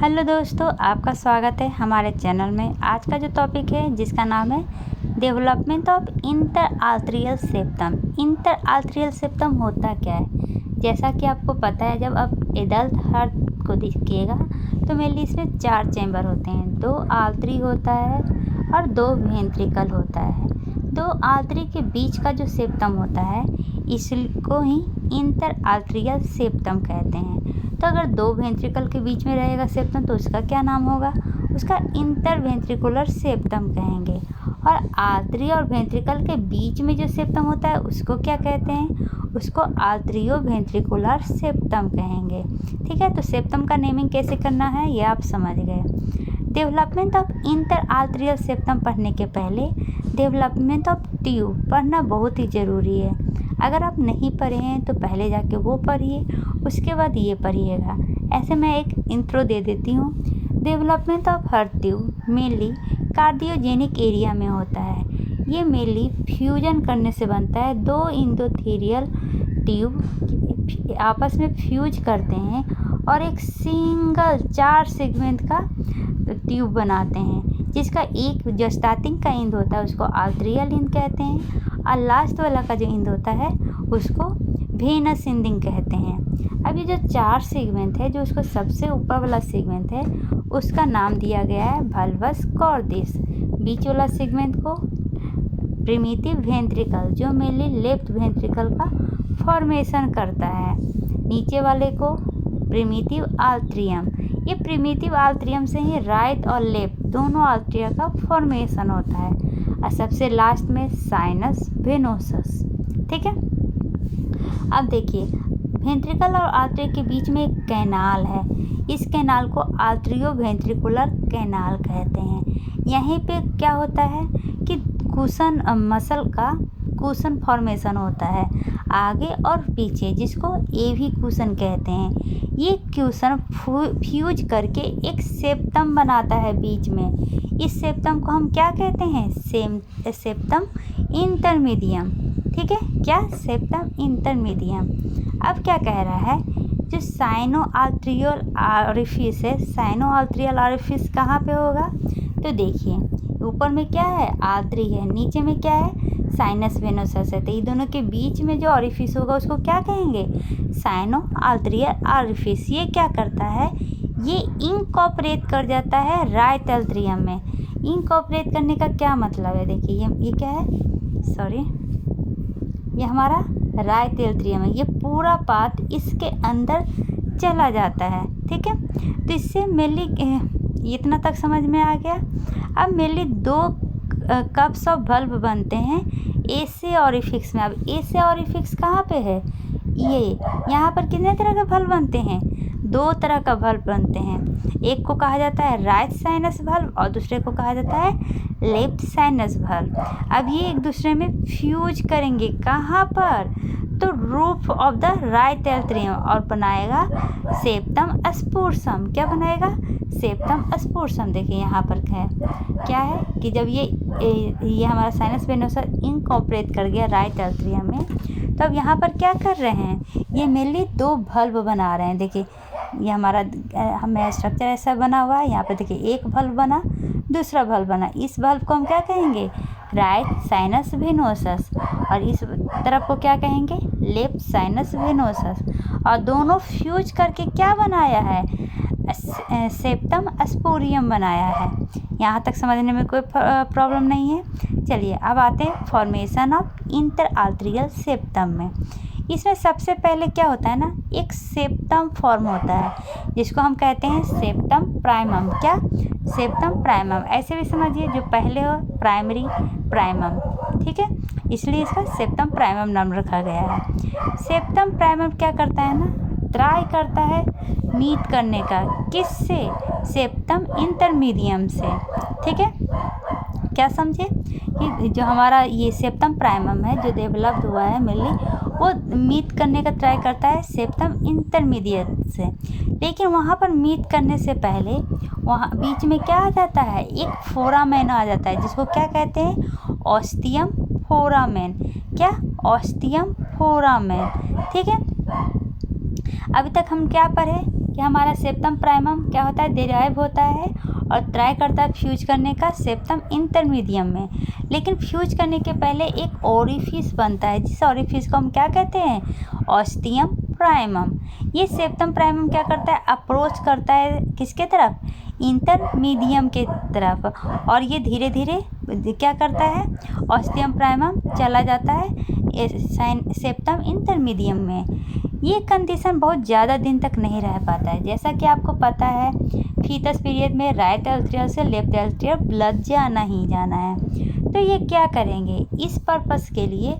Hello दोस्तों, आपका स्वागत है हमारे चैनल में। आज का जो टॉपिक है जिसका नाम है डेवलपमेंट ऑफ इंटरआर्टरियल सेप्टम। इंटरआर्टरियल सेप्टम होता क्या है? जैसा कि आपको पता है, जब आप एडल्ट हार्ट को देखिएगा तो मेनली इसमें 4 चैम्बर होते हैं। 2 आर्टरी होता है और 2 वेंट्रिकल होता है। 2 आर्टरी के बीच का जो सेप्टम होता है इसको ही इंटरआर्टरियल सेप्टम कहते हैं। तो अगर 2 वेंट्रिकल के बीच में रहेगा सेप्टम तो उसका क्या नाम होगा? उसका इंटरवेंट्रिकुलर सेप्टम कहेंगे। और आर्टरी और वेंट्रिकल के बीच में जो सेप्टम होता है उसको क्या कहते हैं? उसको आर्टरियो वेंट्रिकुलर सेप्टम कहेंगे। ठीक है, तो सेप्टम का नेमिंग कैसे करना है ये आप समझ गए। डेवलपमेंट ऑफ इंटरआर्टरियल सेप्टम पढ़ने के पहले डेवलपमेंट ऑफ ट्यूब पढ़ना बहुत ही ज़रूरी है। अगर आप नहीं पढ़े हैं तो पहले जाके वो पढ़िए, उसके बाद ये पढ़िएगा। ऐसे मैं एक इंट्रो दे देती हूँ। Development of heart tube mainly cardiogenic area में होता है। ये मेनली फ्यूजन करने से बनता है। 2 इंडोथेलियल ट्यूब आपस में फ्यूज करते हैं और एक सिंगल 4 सेगमेंट का ट्यूब बनाते हैं, जिसका एक जो स्टार्टिंग का इंड होता है उसको आर्टरियल इंड कहते हैं और लास्ट वाला का जो इंड होता है उसको वेनस इंडिंग कहते हैं। अब ये जो 4 सेगमेंट है, जो उसको सबसे ऊपर वाला सेगमेंट है उसका नाम दिया गया है वल्वस कॉर्डिस। बीच वाला सेगमेंट को प्रिमिटिव वेंट्रिकल, जो मेनली लेफ्ट वेंट्रिकल का फॉर्मेशन करता है। नीचे वाले को प्रिमिटिव आर्टरियम। ये प्रिमिटिव आर्टरियम से ही राइट और लेफ्ट दोनों आर्टरिया का फॉर्मेशन होता है। और सबसे लास्ट में साइनस वेनोसस। ठीक है, अब देखिए वेंट्रिकल और आर्टरी के बीच में एक कैनाल है। इस कैनाल को आर्टरियो वेंट्रिकुलर कैनाल कहते हैं। यहीं पे क्या होता है कि कुशन मसल का कुशन फॉर्मेशन होता है आगे और पीछे, जिसको एवी कुशन कहते हैं। ये कुशन फ्यूज करके एक सेप्टम बनाता है बीच में। इस सेप्टम को हम क्या कहते हैं? सेप्टम इंटरमीडियम। ठीक है, क्या? सेप्टम इंटरमीडियम। अब क्या कह रहा है? जो साइनो आर्टरियल ऑरिफिस है, साइनो आर्टरियल ऑरिफिस कहाँ पे होगा? तो देखिए ऊपर में क्या है? आर्टरी है, नीचे में क्या है? साइनस वेनोसस है। तो ये दोनों के बीच में जो ऑरिफिस होगा उसको क्या कहेंगे? Sino arterial orifice. ये क्या करता है? ये इनकॉर्पोरेट कर जाता है राइट एट्रियम में। इनकॉर्पोरेट करने का क्या मतलब है? देखिए ये क्या है? सॉरी, ये हमारा राइट एट्रियम है। ये पूरा पार्ट इसके अंदर चला जाता है। ठीक है, तो इससे मेनली इतना तक समझ में आ गया। अब मेनली 2 कप्स ऑफ बल्ब बनते हैं ए से ऑरिफिक्स में। अब ए से ऑरिफिक्स कहाँ पे है? ये यहाँ पर कितने तरह का बल्ब बनते हैं? 2 तरह का बल्ब बनते हैं। एक को कहा जाता है राइट साइनस बल्ब और दूसरे को कहा जाता है लेफ्ट साइनस बल्ब। अब ये एक दूसरे में फ्यूज करेंगे। कहाँ पर? तो roof of the right atrium और बनाएगा सेप्टम स्पूर्सम। क्या बनाएगा? सेप्टम स्पूर्सम। देखिए यहाँ पर क्या है कि जब ये हमारा साइनस वेनोसा इनकॉर्पोरेट कर गया राइट एट्रियम में, तो अब यहाँ पर क्या कर रहे हैं? ये मेनली 2 बल्ब बना रहे हैं। देखिए ये हमारा हमें स्ट्रक्चर ऐसा बना हुआ है। यहाँ पर देखिए एक बल्ब बना, दूसरा बल्ब बना। इस बल्ब को हम क्या कहेंगे? Right sinus venosus. और इस तरफ को क्या कहेंगे? Left sinus venosus. और दोनों फ्यूज करके क्या बनाया है? सेप्टम स्पूरियम बनाया है। यहाँ तक समझने में कोई प्रॉब्लम नहीं है। चलिए अब आते हैं फॉर्मेशन ऑफ इंटरआर्टरियल सेप्टम में। इसमें सबसे पहले क्या होता है ना, एक सेप्टम फॉर्म होता है जिसको हम कहते हैं सेप्टम प्राइमम। क्या? Septum primum. ऐसे भी समझिए, जो पहले हो प्राइमरी प्राइमम। ठीक है, इसलिए इसका सेप्टम प्राइमम नाम रखा गया है। सेप्टम प्राइमम क्या करता है ना, ट्राई करता है मीट करने का। किससे? सेप्टम इंटरमीडियम से। ठीक है, क्या समझे कि जो हमारा ये सेप्टम प्राइमम है जो डेवलप्ड हुआ है मेनली, वो मीट करने का ट्राई करता है सेप्टम इंटरमीडिएट से। लेकिन वहाँ पर मीट करने से पहले वहाँ बीच में क्या आ जाता है? एक फोरामेन आ जाता है, जिसको क्या कहते हैं? Ostium foramen. क्या? Ostium foramen. ठीक है, अभी तक हम क्या पढ़े? कि हमारा सेप्टम प्राइमम क्या होता है, डिराइव होता है और ट्राई करता है फ्यूज करने का सेप्टम इंटरमीडियम में। लेकिन फ्यूज करने के पहले एक ओरिफिस बनता है, जिस ओरिफिस को हम क्या कहते हैं, ऑस्टियम प्राइमम। ये सेप्टम प्राइमम क्या करता है, अप्रोच करता है किसके तरफ, इंटरमीडियम के तरफ, और ये धीरे धीरे क्या करता है, ऑस्टियम प्राइमम चला जाता है सेप्टम इंटरमीडियम में। ये कंडीशन बहुत ज़्यादा दिन तक नहीं रह पाता है। जैसा कि आपको पता है फीटस पीरियड में राइट एट्रियम से लेफ्ट एट्रियम ब्लड जाना ही जाना है। तो ये क्या करेंगे, इस पर्पस के लिए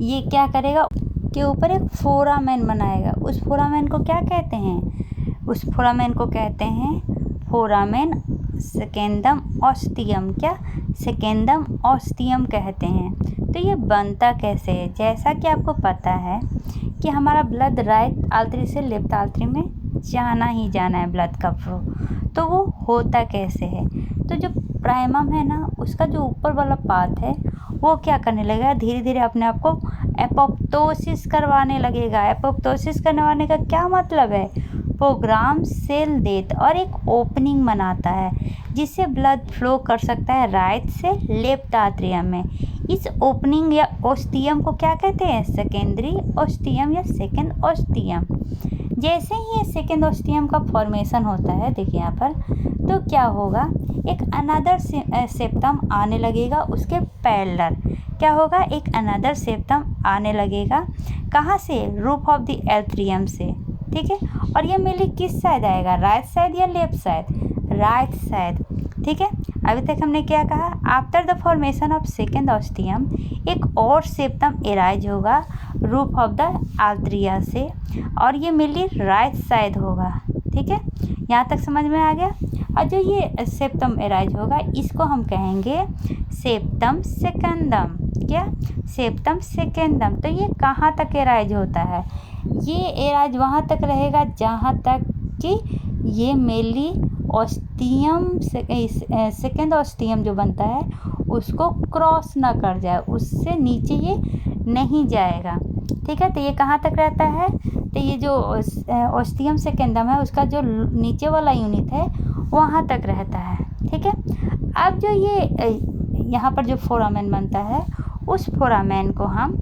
ये क्या करेगा के ऊपर एक फोरामेन बनाएगा। उस फोरामेन को क्या कहते हैं, उस फोरामेन को कहते हैं फोरामेन सेकेंडम ऑस्टियम। क्या, सेकेंडम ऑस्टियम कहते हैं। तो ये बनता कैसे है, जैसा कि आपको पता है कि हमारा ब्लड राइट आर्टरी से लेफ्ट आर्टरी में जाना ही जाना है ब्लड का फ्लो। तो वो होता कैसे है, तो जो प्राइमम है ना, उसका जो ऊपर वाला पार्ट है वो क्या करने लगेगा, धीरे धीरे अपने आप को एपोप्टोसिस करवाने लगेगा। एपोप्टोसिस करवाने का क्या मतलब है, प्रोग्राम सेल डेथ, और एक ओपनिंग बनाता है जिससे ब्लड फ्लो कर सकता है राइट से लेफ्ट आर्टरियम में। इस ओपनिंग या ऑस्टियम को क्या कहते हैं, सेकेंडरी ऑस्टियम या सेकेंड ऑस्टियम। जैसे ही ये सेकेंड ऑस्टियम का फॉर्मेशन होता है, देखिए यहाँ पर, तो क्या होगा, एक अनदर सेप्टम आने लगेगा उसके पैरेलल। क्या होगा, एक अनदर सेप्टम आने लगेगा, कहाँ से, रूफ ऑफ द एट्रियम से, ठीक है। और ये मेनली किस साइड आएगा, राइट साइड या लेफ्ट साइड, राइट साइड, ठीक है। अभी तक हमने क्या कहा, after the formation of second ostium एक और सेप्टम एराइज होगा रूफ ऑफ द आर्टरिया से, और ये मेनली राइट साइड होगा, ठीक है। यहाँ तक समझ में आ गया। और जो ये सेप्टम एराइज होगा इसको हम कहेंगे सेप्टम सेकेंडम। क्या, सेप्टम सेकेंडम। तो ये कहाँ तक एराइज होता है, ये एराइज वहाँ तक रहेगा जहाँ तक कि ये मेनली ऑस्टियम सेकेंड ऑस्टियम जो बनता है उसको क्रॉस ना कर जाए, उससे नीचे ये नहीं जाएगा, ठीक है। तो ये कहाँ तक रहता है, तो ये जो ऑस्टियम सेकेंडम है उसका जो नीचे वाला यूनिट है वहाँ तक रहता है, ठीक है। अब जो ये यहाँ पर जो फोरामेन बनता है उस फोरामेन को हम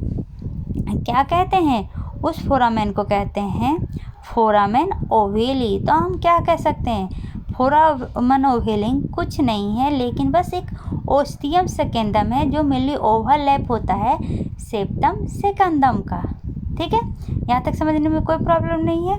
क्या कहते हैं, उस फोरामेन को कहते हैं फोरामेन ओवेली। तो हम क्या कह सकते हैं, फोरामेन ओवेलिंग कुछ नहीं है लेकिन बस एक ऑस्टियम सेकेंडम है जो मेनली ओवरलैप होता है सेप्टम सेकेंडम का, ठीक है। यहाँ तक समझने में कोई प्रॉब्लम नहीं है।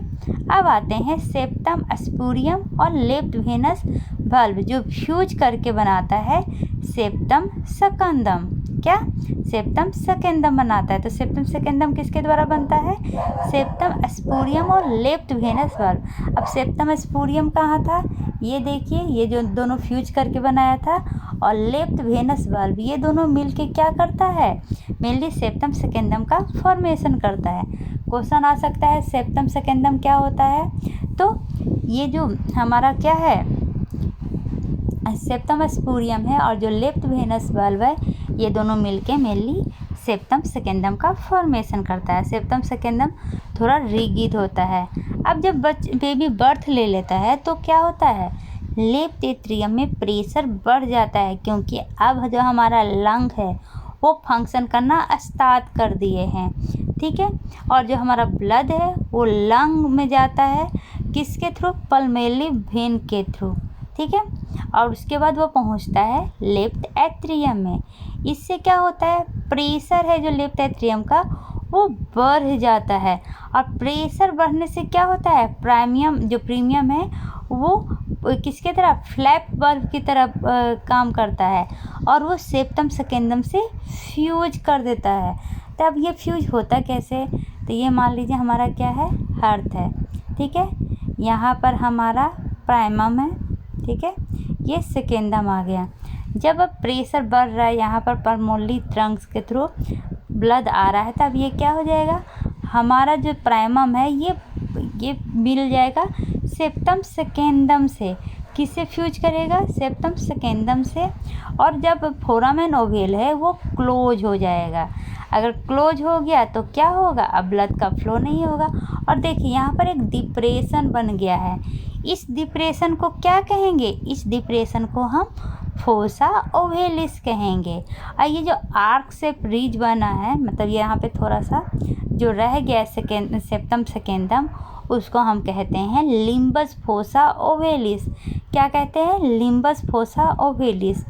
अब आते हैं सेप्टम स्पूरियम और लेफ्ट वेनस वाल्व जो फ्यूज करके बनाता है सेप्टम सेकेंडम। क्या, सेप्टम सेकेंडम बनाता है। तो सेप्टम सेकेंडम किसके द्वारा बनता है, सेप्टम स्पूरियम और लेफ्ट वेनस वाल्व। अब सेप्टम स्पूरियम कहाँ था, ये देखिए, ये जो दोनों फ्यूज करके बनाया था, और लेफ्ट वेनस वाल्व ये दोनों मिलके क्या करता है, मेनली सेप्टम सेकेंडम का फॉर्मेशन करता है। क्वेश्चन आ सकता है सेप्टम सेकेंडम क्या होता है, तो ये जो हमारा क्या है सेप्टम स्पूरियम है और जो लेफ्ट वेनस वाल्व है ये दोनों मिलके मेनली सेप्टम सेकेंडम का फॉर्मेशन करता है। सेप्टम सेकेंडम थोड़ा रिगिड होता है। अब जब बेबी बर्थ ले लेता है तो क्या होता है, लेफ्ट एट्रियम में प्रेशर बढ़ जाता है क्योंकि अब जो हमारा लंग है वो फंक्शन करना स्टार्ट कर दिए हैं, ठीक है। और जो हमारा ब्लड है वो लंग में जाता है किसके थ्रू, पल्मोनरी वेन के थ्रू, ठीक है। और उसके बाद वो पहुंचता है लेफ्ट एट्रियम में। इससे क्या होता है, प्रेशर है जो लेफ्ट एट्रियम का वो बढ़ जाता है, और प्रेशर बढ़ने से क्या होता है, प्राइमियम जो प्रीमियम है वो किसके तरफ, फ्लैप बल्ब की तरफ काम करता है, और वो सेप्टम सेकेंडम से फ्यूज कर देता है। तब ये फ्यूज होता कैसे, तो ये मान लीजिए हमारा क्या है, हर्थ है, ठीक है। यहाँ पर हमारा प्राइमम है, ठीक है, ये सेकेंडम आ गया। जब अब प्रेशर बढ़ रहा है यहाँ पर पल्मोनरी ट्रंक्स के थ्रू ब्लड आ रहा है, तब ये क्या हो जाएगा, हमारा जो प्राइमम है ये मिल जाएगा सेप्टम सेकेंडम से। किससे फ्यूज करेगा, सेप्टम सेकेंडम से। और जब फोरामेन ओवेल है वो क्लोज हो जाएगा। अगर क्लोज हो गया तो क्या होगा, अब ब्लड का फ्लो नहीं होगा, और देखिए यहाँ पर एक डिप्रेशन बन गया है। इस डिप्रेशन को क्या कहेंगे? इस डिप्रेशन को हम फोसा ओवेलिस कहेंगे। और ये जो आर्क से रिज बना है, मतलब यहाँ पे थोड़ा सा जो रह गया है सेप्टम सेकेंडम, उसको हम कहते हैं लिम्बस फोसा ओवेलिस। क्या कहते हैं? Limbus fossa ovalis.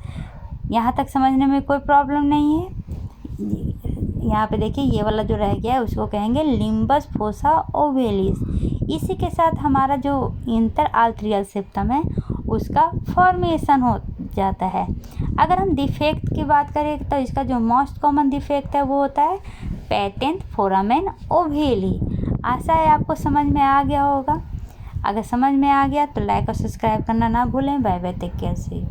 यहाँ तक समझने में कोई प्रॉब्लम नहीं है। यहाँ पे देखिए ये वाला जो रह गया है उसको कहेंगे लिम्बस फोसा ओवेलिस। इसी के साथ हमारा जो इंटर आर्ट्रियल सेप्टम है उसका फॉर्मेशन हो जाता है। अगर हम डिफेक्ट की बात करें तो इसका जो मोस्ट कॉमन डिफेक्ट है वो होता है पेटेंट फोरामेन ओवेली। आशा है आपको समझ में आ गया होगा। अगर समझ में आ गया तो लाइक और सब्सक्राइब करना ना भूलें। Bye bye, take care, see you.